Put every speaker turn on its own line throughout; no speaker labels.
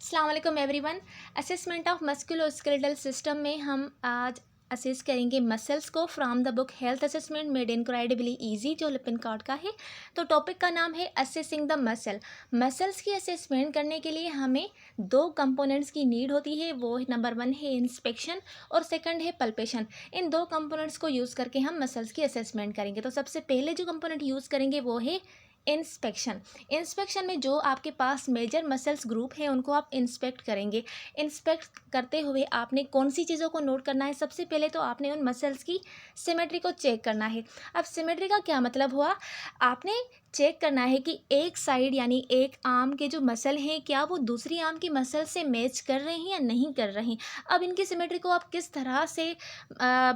अस्सलाम वालेकुम everyone. Assessment of musculoskeletal system में हम आज असेस करेंगे मसल्स को from the book health assessment made incredibly easy जो लिपिन कार्ड का है। तो टॉपिक का नाम है असेसिंग द मसल। मसल्स की असेसमेंट करने के लिए हमें दो कंपोनेंट्स की नीड होती है। वो नंबर 1 है इंस्पेक्शन और सेकंड है पल्पेशन। इन दो कंपोनेंट्स को यूज़ करके हम मसल्स की असेसमेंट करेंगे। तो सबसे पहले जो कंपोनेंट यूज़ करेंगे वो है इंस्पेक्शन। इंस्पेक्शन में जो आपके पास मेजर मसल्स ग्रुप है उनको आप इंस्पेक्ट करेंगे। इंस्पेक्ट करते हुए आपने कौन सी चीज़ों को नोट करना है? सबसे पहले तो आपने उन मसल्स की सिमेट्री को चेक करना है। अब सिमेट्री का क्या मतलब हुआ? आपने चेक करना है कि एक साइड यानी एक आर्म के जो मसल हैं क्या वो दूसरी आर्म की मसल से मैच कर रहे हैं या नहीं कर रहे हैं। अब इनकी सिमेट्री को आप किस तरह से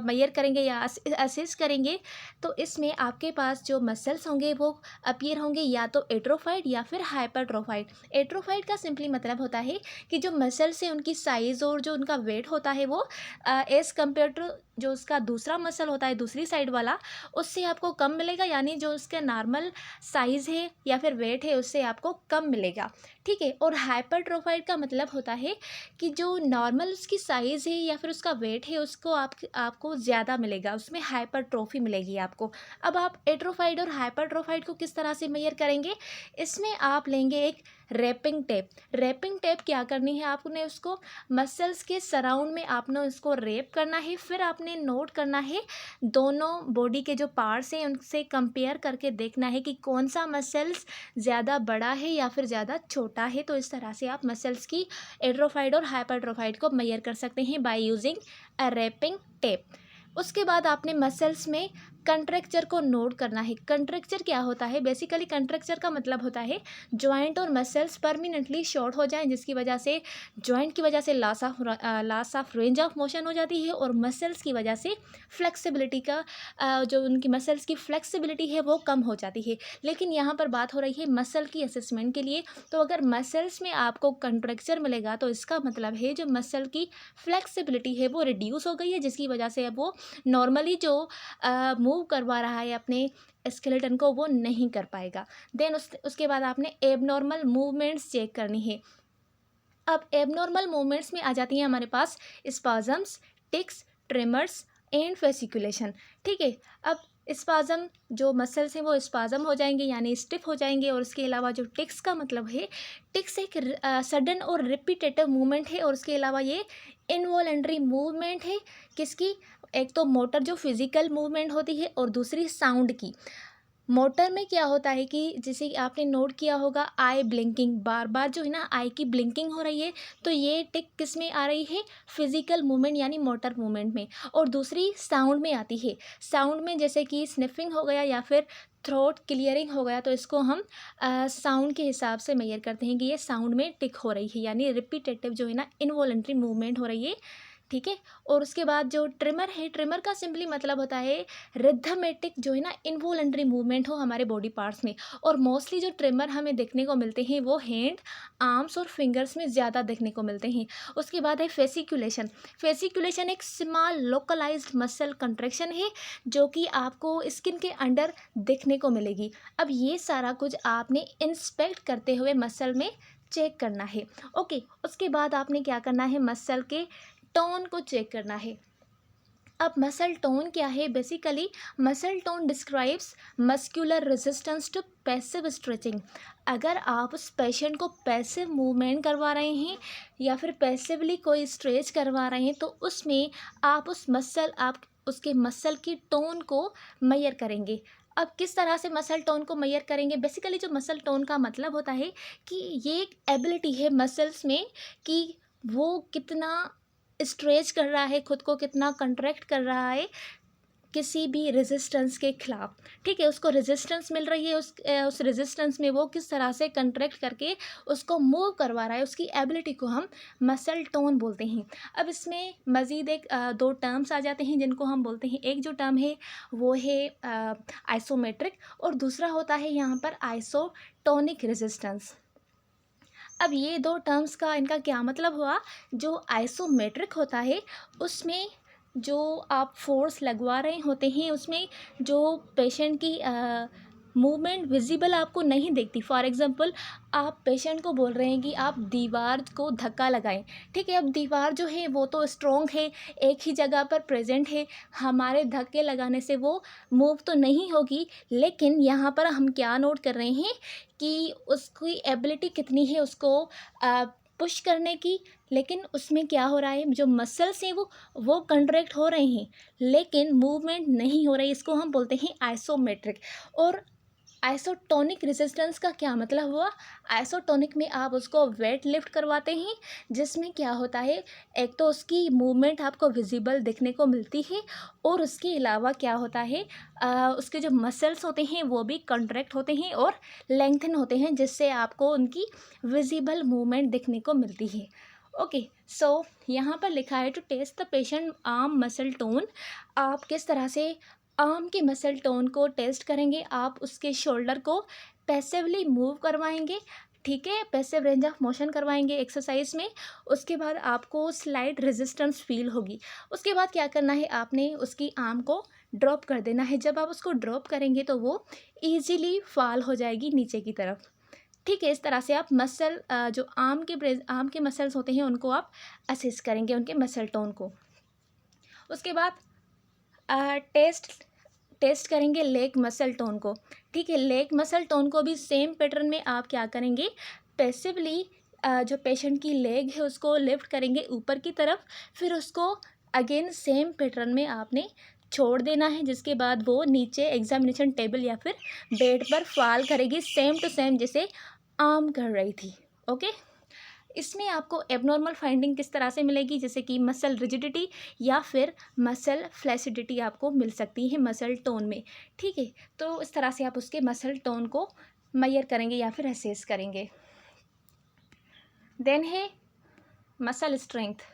मेजर करेंगे या असेस करेंगे? तो इसमें आपके पास जो मसल्स होंगे वो अपीयर होंगे या तो एट्रोफाइड या फिर हाइपरट्रोफाइड। एट्रोफाइड का सिंपली मतलब होता है कि जो मसल्स है उनकी साइज़ और जो उनका वेट होता है वो एज़ कम्पेयर टू जो उसका दूसरा मसल होता है दूसरी साइड वाला उससे आपको कम मिलेगा, यानी जो उसका नॉर्मल साइज़ है या फिर वेट है उससे आपको कम मिलेगा। ठीक है। और हाइपरट्रोफाइड का मतलब होता है कि जो नॉर्मल उसकी साइज़ है या फिर उसका वेट है उसको आपको ज़्यादा मिलेगा, उसमें हाइपरट्रोफी मिलेगी आपको। अब आप एट्रोफाइड और हाइपरट्रोफाइड को किस तरह से मेजर करेंगे? इसमें आप लेंगे एक रैपिंग टेप। रैपिंग टेप क्या करनी है आपने? उसको मसल्स के सराउंड में आपने उसको रैप करना है। फिर आपने नोट करना है दोनों बॉडी के जो पार्ट्स हैं उनसे कंपेयर करके देखना है कि कौन सा मसल्स ज़्यादा बड़ा है या फिर ज़्यादा छोटा है। तो इस तरह से आप मसल्स की एट्रोफाइड और हाइपरट्रोफाइड को मेजर कर सकते हैं by using a wrapping tape. उसके बाद आपने मसल्स में कंट्रेक्चर को नोट करना है। कंट्रेक्चर क्या होता है? बेसिकली कंट्रेक्चर का मतलब होता है जॉइंट और मसल्स परमानेंटली शॉर्ट हो जाएं, जिसकी वजह से जॉइंट की वजह से loss of range of motion हो जाती है और मसल्स की वजह से फ्लेक्सिबिलिटी का जो उनकी मसल्स की फ्लेक्सिबिलिटी है वो कम हो जाती है। लेकिन यहाँ पर बात हो रही है मसल की असेसमेंट के लिए। तो अगर मसल्स में आपको कंट्रेक्चर मिलेगा तो इसका मतलब है जो मसल की फ्लेक्सिबिलिटी है वो रिड्यूस हो गई है, जिसकी वजह से अब वो नॉर्मली जो मूव करवा रहा है अपने स्केलेटन को वो नहीं कर पाएगा। देन उसके बाद आपने एबनॉर्मल मूवमेंट्स चेक करनी है। अब एबनॉर्मल मूवमेंट्स में आ जाती हैं हमारे पास spasms, tics, tremors and fasciculation. ठीक है। अब स्पाजम जो मसल्स हैं वो स्पाजम हो जाएंगे यानी स्टिफ हो जाएंगे। और उसके अलावा जो टिक्स का मतलब है, टिक्स एक सडन और रिपीटेटिव मूवमेंट है और उसके अलावा ये इनवॉलेंट्री मूवमेंट है। किसकी? एक तो मोटर जो फिजिकल मूवमेंट होती है और दूसरी साउंड की। मोटर में क्या होता है कि जैसे कि आपने नोट किया होगा आई ब्लिंकिंग, बार बार जो है ना आई की ब्लिंकिंग हो रही है, तो ये टिक किस में आ रही है? फिजिकल मूवमेंट यानी मोटर मूवमेंट में। और दूसरी साउंड में आती है। साउंड में जैसे कि स्निफिंग हो गया या फिर थ्रोट क्लियरिंग हो गया, तो इसको हम साउंड के हिसाब से मेजर करते हैं कि ये साउंड में टिक हो रही है यानी रिपीटेटिव जो है ना इनवॉलेंट्री मूवमेंट हो रही है। ठीक है। और उसके बाद जो ट्रिमर है, ट्रिमर का सिंपली मतलब होता है रिथमेटिक जो है ना इनवॉलेंट्री मूवमेंट हो हमारे बॉडी पार्ट्स में। और मोस्टली जो ट्रिमर हमें देखने को मिलते हैं वो हैंड, आर्म्स और फिंगर्स में ज़्यादा देखने को मिलते हैं। उसके बाद है फेसिकुलेशन। फेसिकुलेशन एक स्मॉल लोकलाइज्ड मसल कंट्रैक्शन है जो कि आपको स्किन के अंडर देखने को मिलेगी। अब ये सारा कुछ आपने इंस्पेक्ट करते हुए मसल में चेक करना है। ओके। उसके बाद आपने क्या करना है? मसल के टोन को चेक करना है। अब मसल टोन क्या है? Basically muscle tone describes muscular resistance to passive stretching. अगर आप उस पेशेंट को पैसिव मूवमेंट करवा रहे हैं या फिर पैसिवली कोई स्ट्रेच करवा रहे हैं तो उसमें आप उसके मसल की टोन को मेजर करेंगे। अब किस तरह से मसल टोन को मेजर करेंगे? बेसिकली जो मसल टोन का मतलब होता है कि ये एक एबिलिटी है मसल्स में कि वो कितना स्ट्रेच कर रहा है, खुद को कितना कंट्रैक्ट कर रहा है किसी भी रेजिस्टेंस के खिलाफ। ठीक है। उसको रेजिस्टेंस मिल रही है, उस रेजिस्टेंस में वो किस तरह से कंट्रैक्ट करके उसको मूव करवा रहा है, उसकी एबिलिटी को हम मसल टोन बोलते हैं। अब इसमें मज़ीद दो टर्म्स आ जाते हैं जिनको हम बोलते हैं। एक जो टर्म है वो है आइसोमेट्रिक और दूसरा होता है यहाँ पर आइसोटोनिक रेजिस्टेंस। अब ये दो टर्म्स का इनका क्या मतलब हुआ? जो आइसोमेट्रिक होता है उसमें जो आप फोर्स लगवा रहे होते हैं उसमें जो पेशेंट की मूवमेंट विजिबल आपको नहीं दिखती। फॉर एग्जांपल आप पेशेंट को बोल रहे हैं कि आप दीवार को धक्का लगाएं, ठीक है। अब दीवार जो है वो तो स्ट्रॉन्ग है, एक ही जगह पर प्रेजेंट है, हमारे धक्के लगाने से वो मूव तो नहीं होगी। लेकिन यहाँ पर हम क्या नोट कर रहे हैं कि उसकी एबिलिटी कितनी है उसको पुश करने की। लेकिन उसमें क्या हो रहा है, जो मसल्स हैं वो कंट्रैक्ट हो रहे हैं लेकिन मूवमेंट नहीं हो रही। इसको हम बोलते हैं आइसोमेट्रिक। और आइसोटोनिक रेजिस्टेंस का क्या मतलब हुआ, आइसोटोनिक में आप उसको वेट लिफ्ट करवाते हैं जिसमें क्या होता है, एक तो उसकी मूवमेंट आपको विजिबल दिखने को मिलती है और उसके अलावा क्या होता है, उसके जो मसल्स होते हैं वो भी कंट्रैक्ट होते हैं और लेंथन होते हैं जिससे आपको उनकी विजिबल मूवमेंट दिखने को मिलती है। ओके, सो यहाँ पर लिखा है to test the patient arm muscle tone. आप किस तरह से आर्म के मसल टोन को टेस्ट करेंगे, आप उसके शोल्डर को पैसिवली मूव करवाएंगे, ठीक है, पैसिव रेंज ऑफ मोशन करवाएंगे एक्सरसाइज में। उसके बाद आपको स्लाइट रेजिस्टेंस फील होगी। उसके बाद क्या करना है, आपने उसकी आर्म को ड्रॉप कर देना है। जब आप उसको ड्रॉप करेंगे तो वो ईजिली फॉल हो जाएगी नीचे की तरफ, ठीक है। इस तरह से आप मसल जो आर्म के मसल्स होते हैं उनको आप असेस करेंगे, उनके मसल टोन को। उसके बाद टेस्ट करेंगे लेग मसल टोन को, ठीक है। लेग मसल टोन को भी सेम पैटर्न में आप क्या करेंगे, पैसिवली जो पेशेंट की लेग है उसको लिफ्ट करेंगे ऊपर की तरफ, फिर उसको अगेन सेम पैटर्न में आपने छोड़ देना है, जिसके बाद वो नीचे एग्जामिनेशन टेबल या फिर बेड पर फॉल करेगी सेम टू सेम जैसे आर्म कर रही थी। ओके, इसमें आपको एबनॉर्मल फाइंडिंग किस तरह से मिलेगी, जैसे कि मसल रिजिडिटी या फिर मसल फ्लैसिडिटी आपको मिल सकती है मसल टोन में, ठीक है। तो इस तरह से आप उसके मसल टोन को मेजर करेंगे या फिर असेस करेंगे। देन है मसल स्ट्रेंथ।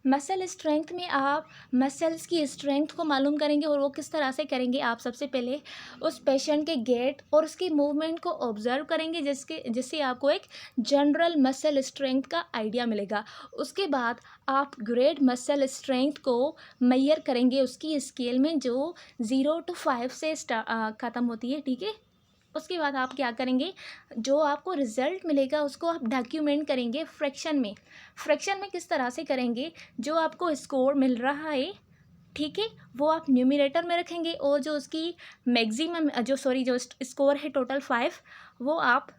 मसल स्ट्रेंथ में आप मसल्स की स्ट्रेंथ को मालूम करेंगे और वो किस तरह से करेंगे। आप सबसे पहले उस पेशेंट के गेट और उसकी मूवमेंट को ऑब्जर्व करेंगे जिससे आपको एक जनरल मसल स्ट्रेंथ का आइडिया मिलेगा। उसके बाद आप ग्रेड मसल स्ट्रेंथ को मेजर करेंगे उसकी स्केल में जो 0 to 5 से ख़त्म होती है, ठीक है। उसके बाद आप क्या करेंगे, जो आपको रिज़ल्ट मिलेगा उसको आप डॉक्यूमेंट करेंगे फ्रैक्शन में। फ्रैक्शन में किस तरह से करेंगे, जो आपको स्कोर मिल रहा है, ठीक है, वो आप न्यूमरेटर में रखेंगे और जो उसकी मैक्सिमम जो स्कोर है टोटल 5, वो आप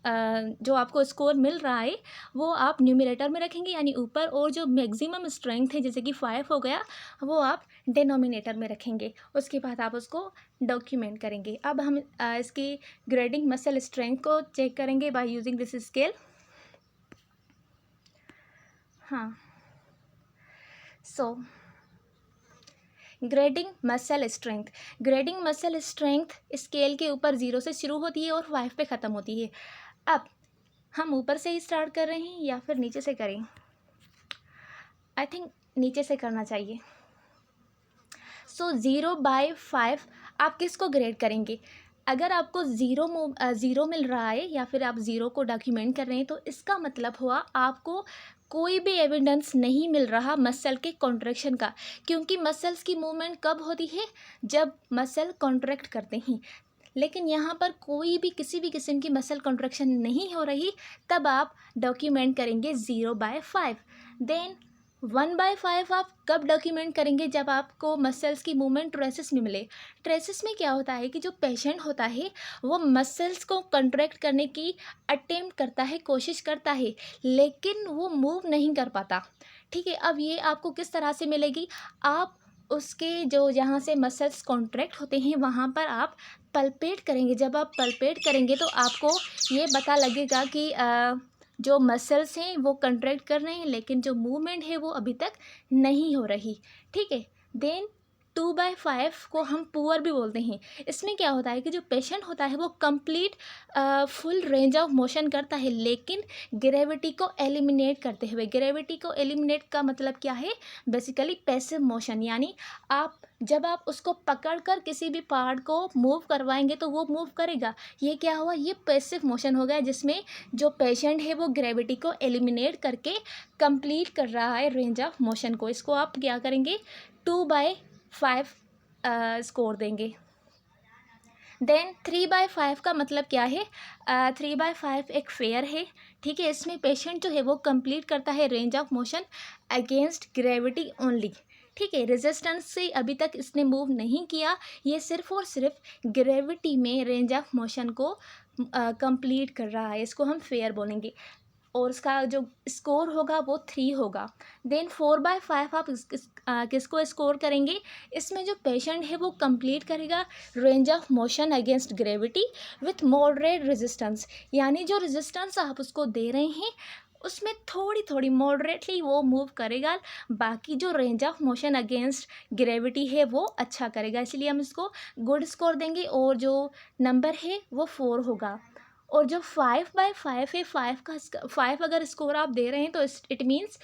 जो आपको स्कोर मिल रहा है वो आप न्यूमरेटर में रखेंगे यानी ऊपर, और जो मैक्सिमम स्ट्रेंथ है जैसे कि 5 हो गया वो आप डिनोमिनेटर में रखेंगे। उसके बाद आप उसको डॉक्यूमेंट करेंगे। अब हम इसकी ग्रेडिंग मसल स्ट्रेंथ को चेक करेंगे बाय यूजिंग दिस स्केल। हाँ, सो ग्रेडिंग मसल स्ट्रेंथ स्केल के ऊपर 0 से शुरू होती है और 5 पे ख़त्म होती है। अब हम ऊपर से ही स्टार्ट कर रहे हैं या फिर नीचे से करें, आई थिंक नीचे से करना चाहिए। सो 0/5 आप किसको ग्रेड करेंगे, अगर आपको ज़ीरो मिल रहा है या फिर आप ज़ीरो को डॉक्यूमेंट कर रहे हैं तो इसका मतलब हुआ आपको कोई भी एविडेंस नहीं मिल रहा मसल के कॉन्ट्रैक्शन का, क्योंकि मसल्स की मूवमेंट कब होती है, जब मसल कॉन्ट्रैक्ट करते हैं। लेकिन यहाँ पर कोई भी किसी भी किस्म की मसल कॉन्ट्रैक्शन नहीं हो रही, तब आप डॉक्यूमेंट करेंगे 0/5। देन 1/5 आप कब डॉक्यूमेंट करेंगे, जब आपको मसल्स की मूवमेंट ट्रेसेस में मिले। ट्रेसेस में क्या होता है कि जो पेशेंट होता है वो मसल्स को कंट्रैक्ट करने की अटेम्प्ट करता है, कोशिश करता है, लेकिन वो मूव नहीं कर पाता, ठीक है। अब ये आपको किस तरह से मिलेगी, आप उसके जो जहाँ से मसल्स कॉन्ट्रैक्ट होते हैं वहाँ पर आप पल्पेट करेंगे। जब आप पल्पेट करेंगे तो आपको ये पता लगेगा कि जो मसल्स हैं वो कंट्रैक्ट कर रहे हैं लेकिन जो मूवमेंट है वो अभी तक नहीं हो रही, ठीक है। देन 2/5 को हम पुअर भी बोलते हैं। इसमें क्या होता है कि जो पेशेंट होता है वो complete full range of motion करता है लेकिन ग्रेविटी को एलिमिनेट करते हुए। ग्रेविटी को एलिमिनेट का मतलब क्या है, बेसिकली पैसिव मोशन, यानी जब आप उसको पकड़कर किसी भी पार्ट को मूव करवाएंगे तो वो मूव करेगा। ये क्या हुआ, ये पैसिव मोशन हो गया जिसमें जो पेशेंट है वो ग्रेविटी को एलिमिनेट करके कंप्लीट कर रहा है रेंज ऑफ मोशन को। इसको आप क्या करेंगे, 2/5 स्कोर देंगे। देन 3/5 का मतलब क्या है? 3/5 एक फेयर है, ठीक है। इसमें पेशेंट जो है वो कंप्लीट करता है range of motion against gravity only, ठीक है। रेजिस्टेंस से अभी तक इसने मूव नहीं किया, ये सिर्फ और सिर्फ ग्रेविटी में रेंज ऑफ मोशन को कंप्लीट कर रहा है, इसको हम फेयर बोलेंगे। और इसका जो स्कोर होगा वो 3 होगा। देन 4/5 आप किसको स्कोर करेंगे? इसमें जो पेशेंट है वो कंप्लीट करेगा range of motion against gravity with moderate resistance, यानी जो रेजिस्टेंस आप उसको दे रहे हैं उसमें थोड़ी थोड़ी मॉडरेटली वो मूव करेगा, बाकी जो range of motion against gravity है वो अच्छा करेगा, इसलिए हम इसको गुड स्कोर देंगे और जो नंबर है वो 4 होगा। और जो 5/5 है, 5 अगर स्कोर आप दे रहे हैं तो इट मीन्स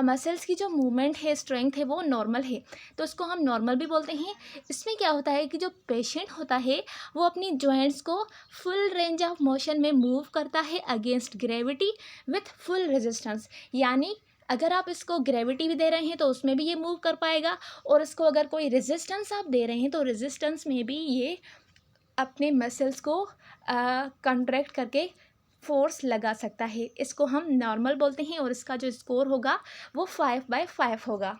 मसल्स की जो मूवमेंट है, स्ट्रेंथ है, वो नॉर्मल है, तो इसको हम नॉर्मल भी बोलते हैं। इसमें क्या होता है कि जो पेशेंट होता है वो अपनी जॉइंट्स को फुल रेंज ऑफ मोशन में मूव करता है against gravity with full resistance, यानी अगर आप इसको ग्रेविटी भी दे रहे हैं तो उसमें भी ये मूव कर पाएगा, और इसको अगर कोई रेजिस्टेंस आप दे रहे हैं तो रेजिस्टेंस में भी ये अपने मसल्स को कंट्रैक्ट करके फोर्स लगा सकता है। इसको हम नॉर्मल बोलते हैं और इसका जो स्कोर होगा वो 5/5 होगा।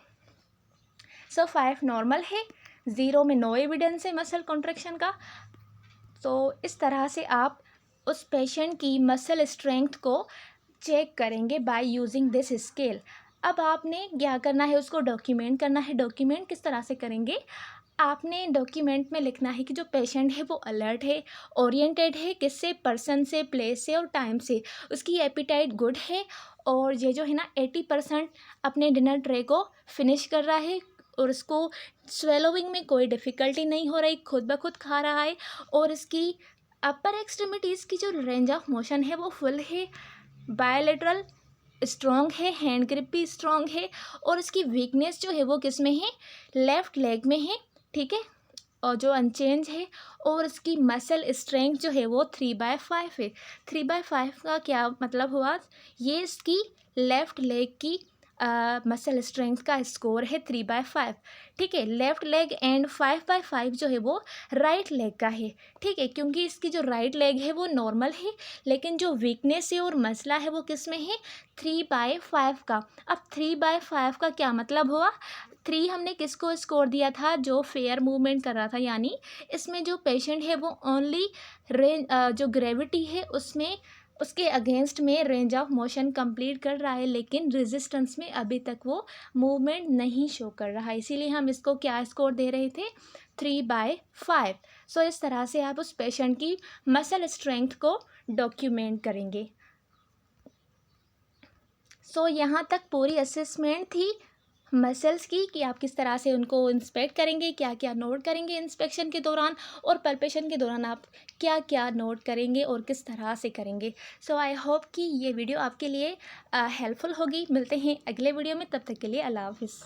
सो 5 नॉर्मल है, 0 में नो एविडेंस है मसल कॉन्ट्रैक्शन का। तो इस तरह से आप उस पेशेंट की मसल स्ट्रेंथ को चेक करेंगे बाय यूजिंग दिस स्केल। अब आपने क्या करना है, उसको डॉक्यूमेंट करना है। डॉक्यूमेंट किस तरह से करेंगे? आपने डॉक्यूमेंट में लिखना है कि जो पेशेंट है वो अलर्ट है, ओरिएंटेड है, किससे? पर्सन से, प्लेस से और टाइम से। उसकी एपिटाइट गुड है और ये जो है ना 80% अपने डिनर ट्रे को फिनिश कर रहा है और उसको स्वेलोइंग में कोई डिफ़िकल्टी नहीं हो रही, खुद ब खुद खा रहा है, और इसकी अपर एक्सट्रीमिटीज़ की जो रेंज ऑफ मोशन है वो फुल है, बायलैटरल स्ट्रॉन्ग है, हैंड ग्रिप भी स्ट्रॉन्ग है, और इसकी वीकनेस जो है वो किस में है? लेफ़्ट लेग में है, ठीक है, और जो अनचेंज है। और इसकी मसल स्ट्रेंथ जो है वो 3/5 है। 3/5 का क्या मतलब हुआ? ये इसकी लेफ़्ट लेग की मसल स्ट्रेंथ का स्कोर है 3/5, ठीक है। लेफ़्ट लेग एंड 5/5 जो है वो राइट लेग का है, ठीक है, क्योंकि इसकी जो राइट लेग है वो नॉर्मल है, लेकिन जो वीकनेस है और मसला है वो किस में है? 3/5 का। अब 3/5 का क्या मतलब हुआ? 3 हमने किसको स्कोर दिया था? जो फेयर मूवमेंट कर रहा था, यानी इसमें जो पेशेंट है वो ओनली जो ग्रेविटी है उसमें उसके अगेंस्ट में रेंज ऑफ मोशन कंप्लीट कर रहा है, लेकिन रेजिस्टेंस में अभी तक वो मूवमेंट नहीं शो कर रहा है, इसीलिए हम इसको क्या स्कोर दे रहे थे? 3/5। सो इस तरह से आप उस पेशेंट की मसल स्ट्रेंथ को डॉक्यूमेंट करेंगे। सो यहाँ तक पूरी असेसमेंट थी मसल्स की कि आप किस तरह से उनको इंस्पेक्ट करेंगे, क्या क्या नोट करेंगे इंस्पेक्शन के दौरान, और पल्पेशन के दौरान आप क्या क्या नोट करेंगे और किस तरह से करेंगे। सो आई होप कि ये वीडियो आपके लिए हेल्पफुल होगी। मिलते हैं अगले वीडियो में, तब तक के लिए अल्लाह हाफिज़।